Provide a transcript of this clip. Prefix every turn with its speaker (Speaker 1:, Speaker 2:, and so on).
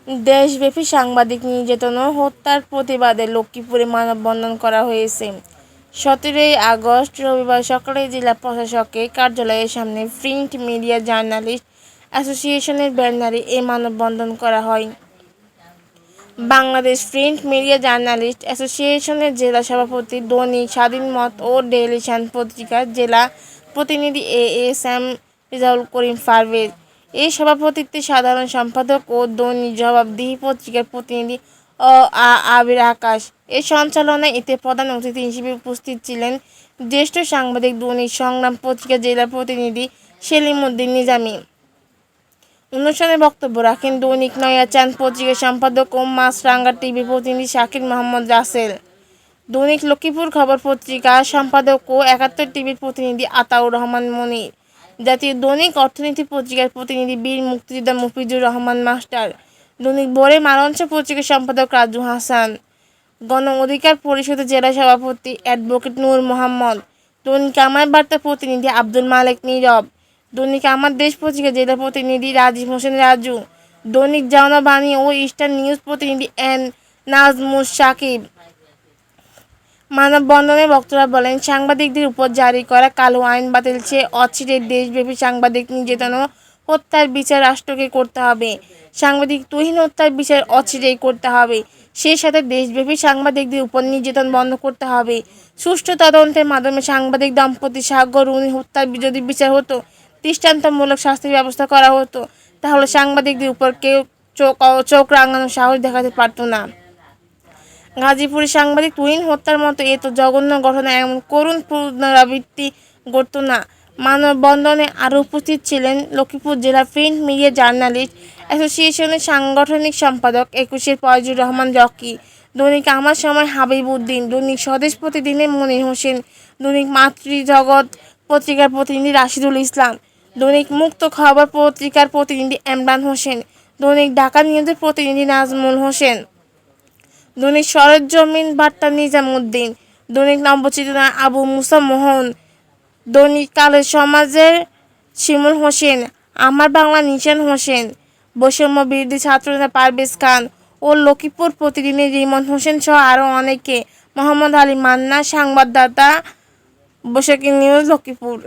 Speaker 1: দেশব্যাপী সাংবাদিক নির্যাতন ও হত্যার প্রতিবাদে লক্ষ্মীপুরে মানববন্ধন করা হয়েছে। 17 আগস্ট রবিবার সকালে জেলা প্রশাসকের কার্যালয়ের সামনে প্রিন্ট মিডিয়া জার্নালিস্ট অ্যাসোসিয়েশনের ব্যানারে এ মানববন্ধন করা হয়। বাংলাদেশ প্রিন্ট মিডিয়া জার্নালিস্ট অ্যাসোসিয়েশনের জেলা সভাপতি দৈনিক স্বাধীন মত ও ডেইলি সান পত্রিকার জেলা প্রতিনিধি এএসএম রেজাউল করিম পারভেজ এই সভাপতিত্বে সাধারণ সম্পাদক ও দৈনিক জবাবদিহি পত্রিকার প্রতিনিধি আবির আকাশ এর সঞ্চালনায় এতে প্রধান অতিথি হিসেবে উপস্থিত ছিলেন জ্যেষ্ঠ সাংবাদিক দৈনিক সংগ্রাম পত্রিকার জেলা প্রতিনিধি সেলিম উদ্দিন নিজামী। অনুষ্ঠানে বক্তব্য রাখেন দৈনিক নয়া চাঁদ পত্রিকার সম্পাদক ও মাছরাঙ্গা টিভির প্রতিনিধি শাকির মোহাম্মদ রাসেল, দৈনিক লক্ষ্মীপুর খবর পত্রিকার সম্পাদক ও ৭১ টিভির প্রতিনিধি আতাউর রহমান মনির, জাতীয় দৈনিক অর্থনীতি পত্রিকার প্রতিনিধি বীর মুক্তিযোদ্ধা মফিজুর রহমান মাস্টার, দৈনিক ভোরে মালঞ্চ পত্রিকার সম্পাদক রাজু হাসান, গণ অধিকার পরিষদের জেলা সভাপতি অ্যাডভোকেট নূর মোহাম্মদ, দৈনিক আমার বার্তা প্রতিনিধি আব্দুল মালেক নীরব, দৈনিক আমার দেশ পত্রিকার জেলা প্রতিনিধি রাজীব হোসেন রাজু, দৈনিক জাওনা বাণী ও ইস্টার্ন নিউজ প্রতিনিধি এন নাজমুস সাকিব। মানববন্ধনে বক্তারা বলেন, সাংবাদিকদের উপর জারি করা কালো আইন বাতিল চেয়ে অচিরেই দেশব্যাপী সাংবাদিক নির্যাতন ও হত্যার বিচার রাষ্ট্রকে করতে হবে। সাংবাদিক তুহিন হত্যার বিচার অচিরেই করতে হবে। সেই সাথে দেশব্যাপী সাংবাদিকদের উপর নির্যাতন বন্ধ করতে হবে। সুষ্ঠু তদন্তের মাধ্যমে সাংবাদিক দম্পতি সাগর রুনি হত্যার যদি বিচার হতো, দৃষ্টান্তমূলক শাস্তির ব্যবস্থা করা হতো, তাহলে সাংবাদিকদের উপর কেউ চোখ রাঙানোর সাহস দেখাতে পারত না। গাজীপুরের সাংবাদিক তুহিন হত্যার মতো এত জঘন্য ঘটনা এমন করুণ পুনরাবৃত্তি ঘটত না। মানববন্ধনে আরও উপস্থিত ছিলেন লক্ষ্মীপুর জেলা প্রিন্ট মিডিয়া জার্নালিস্ট অ্যাসোসিয়েশনের সাংগঠনিক সম্পাদক ২১-এর ফয়জুর রহমান রকি, দৈনিক আমার সময় হাবিব উদ্দিন, দৈনিক স্বদেশ প্রতিদিনের মনির হোসেন, দৈনিক মাতৃজগৎ পত্রিকার প্রতিনিধি রাশিদুল ইসলাম, দৈনিক মুক্ত খবর পত্রিকার প্রতিনিধি এমরান হোসেন, দৈনিক ঢাকা নিউজের প্রতিনিধি নাজমুল হোসেন, দৈনিক সরেজমিন বার্তা নিজাম উদ্দিন, দৈনিক নবচেতনা আবু মুসা মোহন, দৈনিক কালের সমাজের শিমুল হোসেন, আমার বাংলা নিশান হোসেন, বৈষম্য বিরোধী ছাত্রনেতা পারভেজ খান ও লক্ষ্মীপুর প্রতিদিনের রিমন হোসেন সহ আরও অনেকে। মোহাম্মদ আলী মান্না, সংবাদদাতা, বৈশাখী নিউজ, লক্ষ্মীপুর।